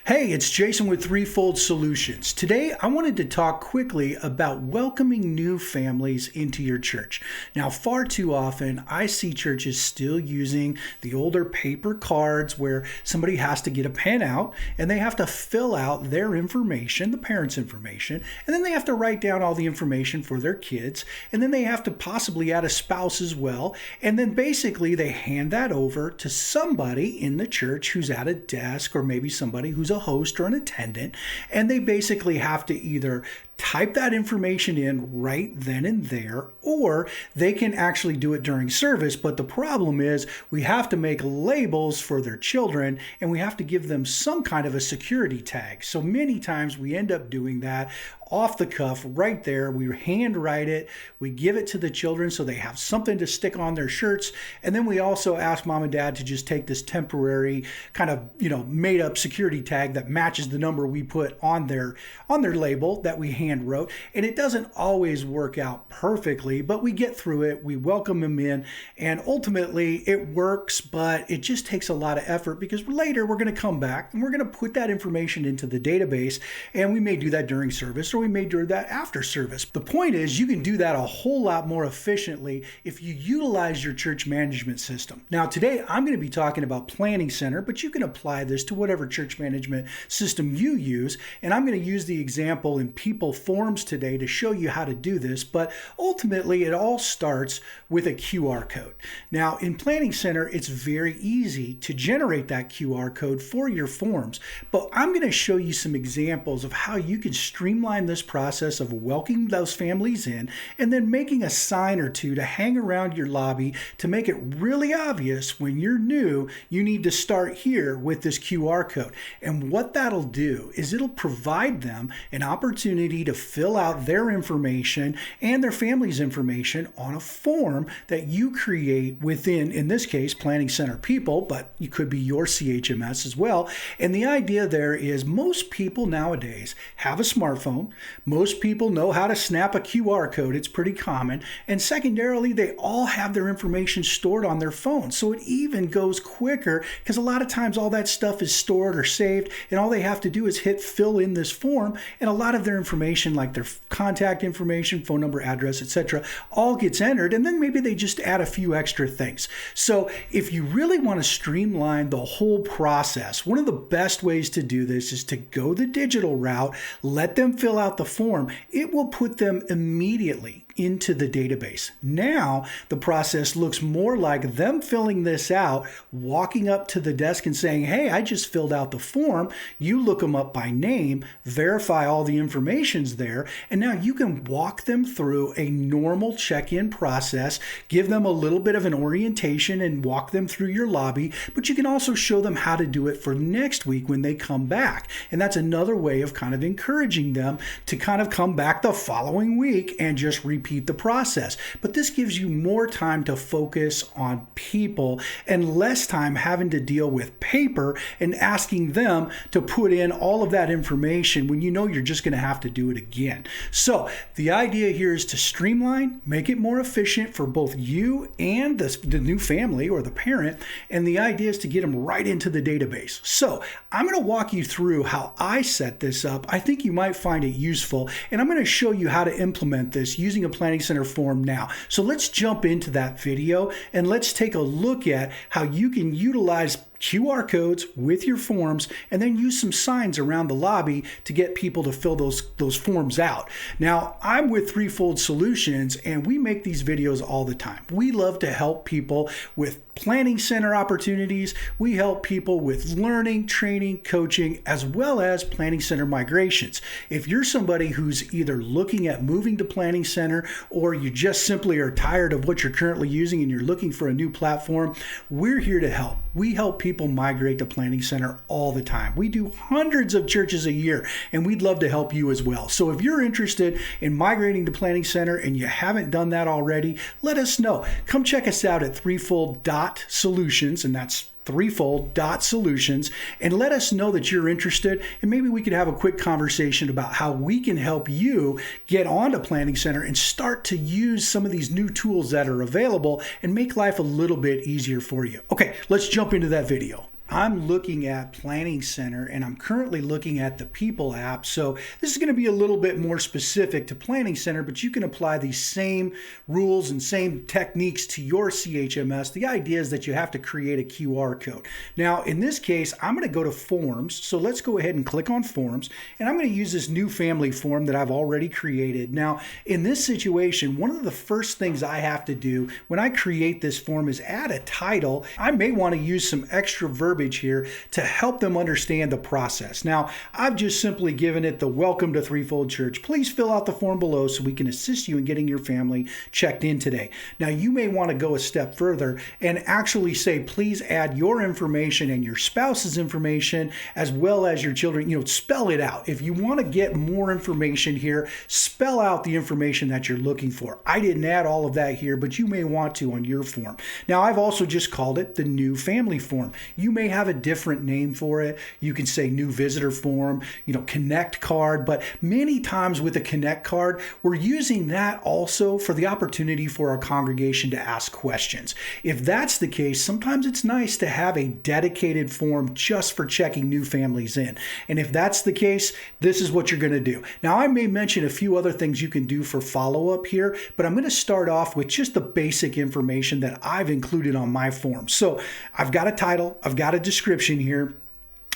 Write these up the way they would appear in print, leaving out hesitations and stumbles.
Hey, it's Jason with Threefold Solutions. Today, I wanted to talk quickly about welcoming new families into your church. Now, far too often, I see churches still using the older paper cards where somebody has to get a pen out and they have to fill out their information, the parents' information, and then they have to write down all the information for their kids, and then they have to possibly add a spouse as well, and then basically they hand that over to somebody in the church who's at a desk or maybe somebody who's a host or an attendant, and they basically have to either type that information in right then and there, or they can actually do it during service. But the problem is we have to make labels for their children and we have to give them some kind of a security tag. So many times we end up doing that off the cuff right there. We handwrite it, we give it to the children so they have something to stick on their shirts, and then we also ask mom and dad to just take this temporary kind of made up security tag that matches the number we put on their label that we hand wrote. And it doesn't always work out perfectly, but we get through it, we welcome them in, and ultimately it works. But it just takes a lot of effort because later we're going to come back and we're going to put that information into the database, and we may do that during service or we may do that after service. The point is you can do that a whole lot more efficiently if you utilize your church management system. Now today I'm going to be talking about Planning Center, but you can apply this to whatever church management system you use, and I'm going to use the example in People Forms today to show you how to do this. But ultimately it all starts with a QR code. Now in Planning Center it's very easy to generate that QR code for your forms, but I'm going to show you some examples of how you can streamline this process of welcoming those families in and then making a sign or two to hang around your lobby to make it really obvious when you're new, you need to start here with this QR code. And what that'll do is it'll provide them an opportunity to fill out their information and their family's information on a form that you create within, in this case, Planning Center People, but you could be your CHMS as well. And the idea there is most people nowadays have a smartphone. Most people know how to snap a QR code. It's pretty common. And secondarily, they all have their information stored on their phone. So it even goes quicker because a lot of times all that stuff is stored or saved and all they have to do is hit fill in this form, and a lot of their information like their contact information, phone number, address, etc., all gets entered, and then maybe they just add a few extra things. So if you really want to streamline the whole process, one of the best ways to do this is to go the digital route, let them fill out the form. It will put them immediately into the database. Now the process looks more like them filling this out, walking up to the desk and saying, hey, I just filled out the form. You look them up by name, verify all the information's there, and now you can walk them through a normal check-in process, give them a little bit of an orientation and walk them through your lobby, but you can also show them how to do it for next week when they come back. And that's another way of kind of encouraging them to kind of come back the following week and just repeat the process. But this gives you more time to focus on people and less time having to deal with paper and asking them to put in all of that information when you know you're just going to have to do it again. So the idea here is to streamline, make it more efficient for both you and the new family or the parent, and the idea is to get them right into the database. So I'm going to walk you through how I set this up. I think you might find it useful, and I'm going to show you how to implement this using a Planning Center form now. So let's jump into that video and let's take a look at how you can utilize QR codes with your forms and then use some signs around the lobby to get people to fill those forms out. Now, I'm with Threefold Solutions and we make these videos all the time. We love to help people with Planning Center opportunities. We help people with learning, training, coaching, as well as Planning Center migrations. If you're somebody who's either looking at moving to Planning Center or you just simply are tired of what you're currently using and you're looking for a new platform, we're here to help. We help people migrate to Planning Center all the time. We do hundreds of churches a year, and we'd love to help you as well. So if you're interested in migrating to Planning Center and you haven't done that already, let us know. Come check us out at threefold.solutions, and that's threefold.solutions, and let us know that you're interested, and maybe we could have a quick conversation about how we can help you get onto Planning Center and start to use some of these new tools that are available and make life a little bit easier for you. Okay, let's jump into that video. I'm looking at Planning Center and I'm currently looking at the People app. So this is going to be a little bit more specific to Planning Center, but you can apply these same rules and same techniques to your CHMS. The idea is that you have to create a QR code. Now, in this case, I'm going to go to Forms. So let's go ahead and click on Forms, and I'm going to use this new family form that I've already created. Now, in this situation, one of the first things I have to do when I create this form is add a title. I may want to use some extra verbiage here to help them understand the process. Now, I've just simply given it the Welcome to Threefold Church. Please fill out the form below so we can assist you in getting your family checked in today. Now, you may want to go a step further and actually say, please add your information and your spouse's information as well as your children. Spell it out. If you want to get more information here, spell out the information that you're looking for. I didn't add all of that here, but you may want to on your form. Now, I've also just called it the new family form. You may have a different name for it. You can say new visitor form, connect card, but many times with a connect card, we're using that also for the opportunity for our congregation to ask questions. If that's the case, sometimes it's nice to have a dedicated form just for checking new families in. And if that's the case, this is what you're going to do. Now, I may mention a few other things you can do for follow-up here, but I'm going to start off with just the basic information that I've included on my form. So I've got a title, I've got a description here.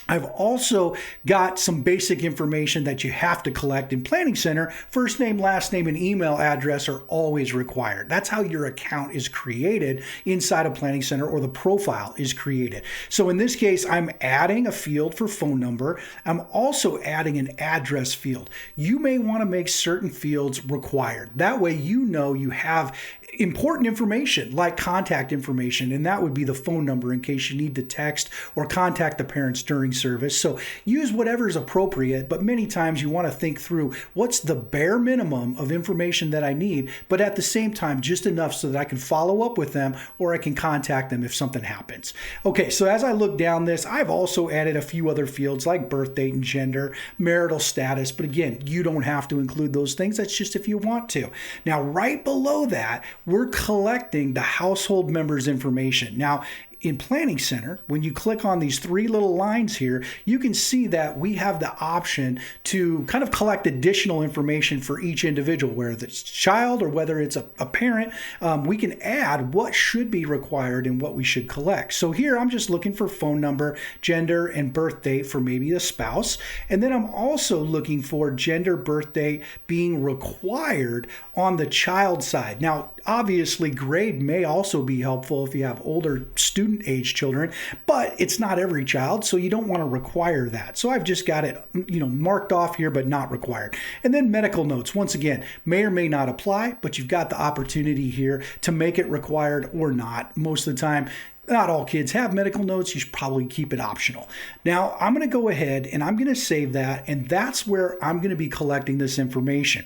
I've also got some basic information that you have to collect in Planning Center. First name, last name, and email address are always required. That's how your account is created inside of Planning Center, or the profile is created. So in this case, I'm adding a field for phone number. I'm also adding an address field. You may want to make certain fields required. That way you have important information like contact information, and that would be the phone number in case you need to text or contact the parents during service. So use whatever is appropriate, but many times you want to think through what's the bare minimum of information that I need, but at the same time just enough so that I can follow up with them or I can contact them if something happens. Okay, so as I look down this, I've also added a few other fields like birth date and gender, marital status, but again, you don't have to include those things. That's just if you want to. Now, right below that, we're collecting the household members' information. Now, in Planning Center, when you click on these three little lines here, you can see that we have the option to kind of collect additional information for each individual, whether it's child or whether it's a parent. We can add what should be required and what we should collect. So here I'm just looking for phone number, gender, and birth date for maybe the spouse. And then I'm also looking for gender, birth date being required on the child side. Now, obviously, grade may also be helpful if you have older student age children, but it's not every child, so you don't want to require that. So I've just got it, marked off here, but not required. And then medical notes, once again, may or may not apply, but you've got the opportunity here to make it required or not. Most of the time, not all kids have medical notes. You should probably keep it optional. Now, I'm going to go ahead and I'm going to save that, and that's where I'm going to be collecting this information.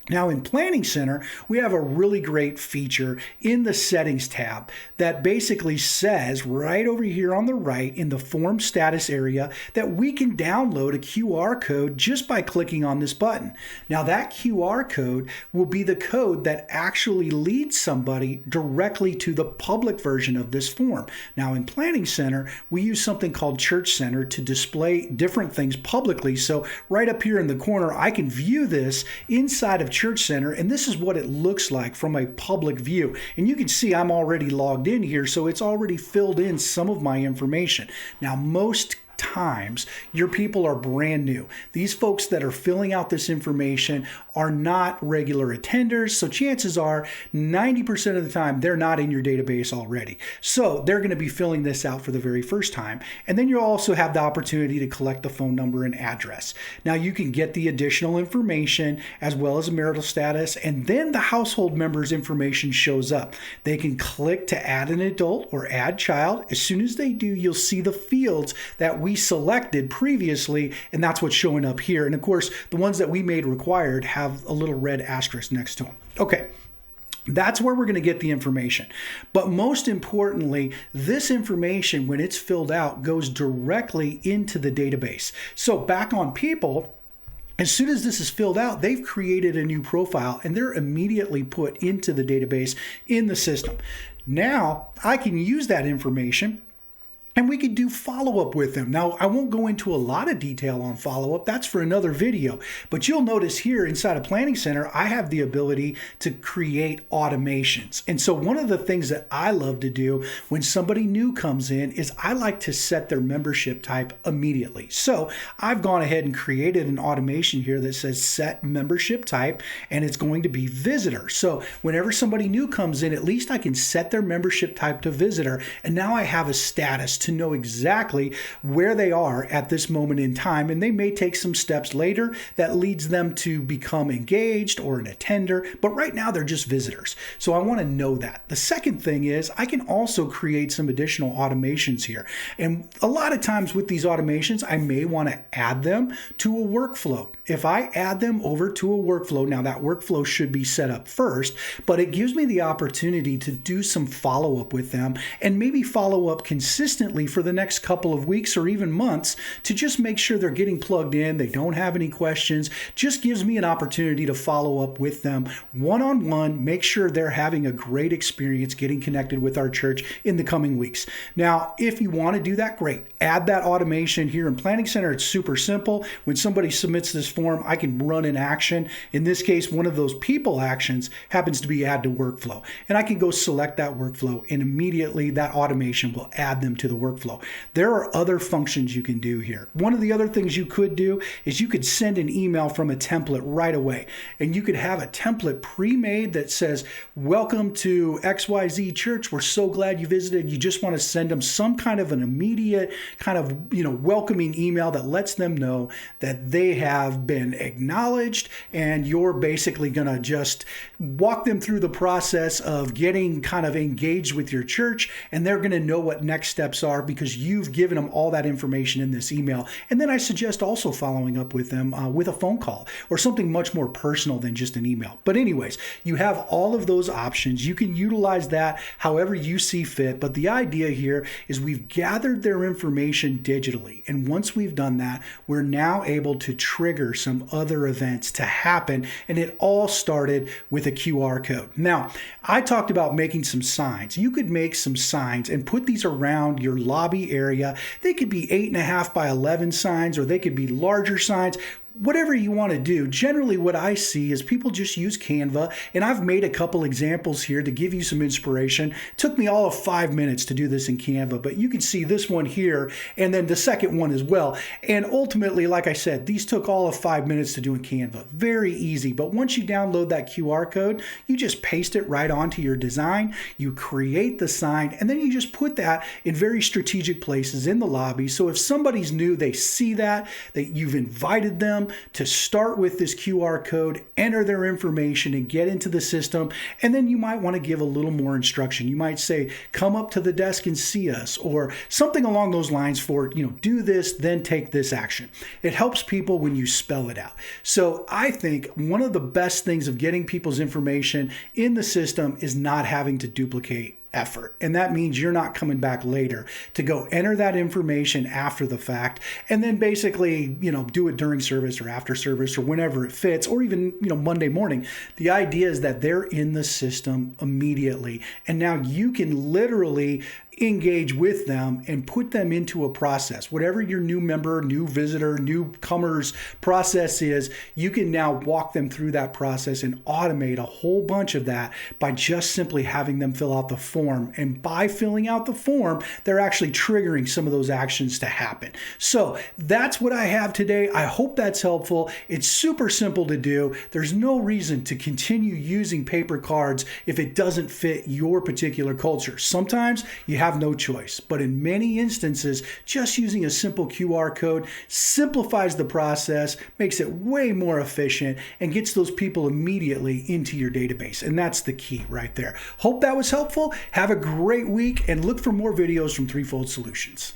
Now, in Planning Center, we have a really great feature in the Settings tab that basically says right over here on the right in the Form Status area that we can download a QR code just by clicking on this button. Now, that QR code will be the code that actually leads somebody directly to the public version of this form. Now, in Planning Center, we use something called Church Center to display different things publicly. So right up here in the corner, I can view this inside of Church Center, and this is what it looks like from a public view. And you can see I'm already logged in here, so it's already filled in some of my information. Now, most times your people are brand new. These folks that are filling out this information are not regular attenders, so chances are 90% of the time they're not in your database already. So they're going to be filling this out for the very first time. And then you'll also have the opportunity to collect the phone number and address. Now, you can get the additional information as well as marital status, and then the household members information shows up. They can click to add an adult or add child. As soon as they do, you'll see the fields that we selected previously, and that's what's showing up here. And of course, the ones that we made required have a little red asterisk next to them. Okay. That's where we're going to get the information. But most importantly, this information, when it's filled out, goes directly into the database. So back on people, as soon as this is filled out, they've created a new profile and they're immediately put into the database in the system. Now, I can use that information And we could do follow-up with them. Now, I won't go into a lot of detail on follow-up. That's for another video. But you'll notice here inside of Planning Center, I have the ability to create automations. And so one of the things that I love to do when somebody new comes in is I like to set their membership type immediately. So I've gone ahead and created an automation here that says set membership type, and it's going to be visitor. So whenever somebody new comes in, at least I can set their membership type to visitor. And now I have a status to know exactly where they are at this moment in time, and they may take some steps later that leads them to become engaged or an attender, but right now they're just visitors. So I want to know that. The second thing is I can also create some additional automations here, and a lot of times with these automations I may want to add them to a workflow. If I add them over to a workflow, now that workflow should be set up first, but it gives me the opportunity to do some follow-up with them and maybe follow up consistently for the next couple of weeks or even months to just make sure they're getting plugged in, they don't have any questions. Just gives me an opportunity to follow up with them one-on-one, make sure they're having a great experience getting connected with our church in the coming weeks. Now, if you want to do that, great. Add that automation here in Planning Center. It's super simple. When somebody submits this form, I can run an action. In this case, one of those people actions happens to be add to workflow. And I can go select that workflow, and immediately that automation will add them to the workflow. There are other functions you can do here. One of the other things you could do is you could send an email from a template right away, and you could have a template pre-made that says, welcome to XYZ Church. We're so glad you visited. You just want to send them some kind of an immediate kind of, welcoming email that lets them know that they have been acknowledged, and you're basically going to just walk them through the process of getting kind of engaged with your church, and they're going to know what next steps are because you've given them all that information in this email. And then I suggest also following up with them with a phone call or something much more personal than just an email. But anyways, you have all of those options. You can utilize that however you see fit. But the idea here is we've gathered their information digitally. And once we've done that, we're now able to trigger some other events to happen. And it all started with a QR code. Now, I talked about making some signs. You could make some signs and put these around your lobby area. They could be 8.5 by 11 signs, or they could be larger signs. Whatever you want to do. Generally what I see is people just use Canva, and I've made a couple examples here to give you some inspiration. It took me all of 5 minutes to do this in Canva, but you can see this one here and then the second one as well. And ultimately, like I said, these took all of 5 minutes to do in Canva. Very easy, but once you download that QR code, you just paste it right onto your design, you create the sign, and then you just put that in very strategic places in the lobby. So if somebody's new, they see that you've invited them to start with this QR code, enter their information, and get into the system. And then you might want to give a little more instruction. You might say, come up to the desk and see us, or something along those lines for, do this, then take this action. It helps people when you spell it out. So I think one of the best things of getting people's information in the system is not having to duplicate effort. And that means you're not coming back later to go enter that information after the fact and then basically, do it during service or after service or whenever it fits, or even, Monday morning. The idea is that they're in the system immediately. And now you can literally engage with them and put them into a process. Whatever your new member, new visitor, newcomers process is, you can now walk them through that process and automate a whole bunch of that by just simply having them fill out the form. And by filling out the form, they're actually triggering some of those actions to happen. So that's what I have today. I hope that's helpful. It's super simple to do. There's no reason to continue using paper cards if it doesn't fit your particular culture. Sometimes you have no choice, but in many instances, just using a simple QR code simplifies the process, makes it way more efficient, and gets those people immediately into your database. And that's the key right there. Hope that was helpful. Have a great week and look for more videos from Threefold Solutions.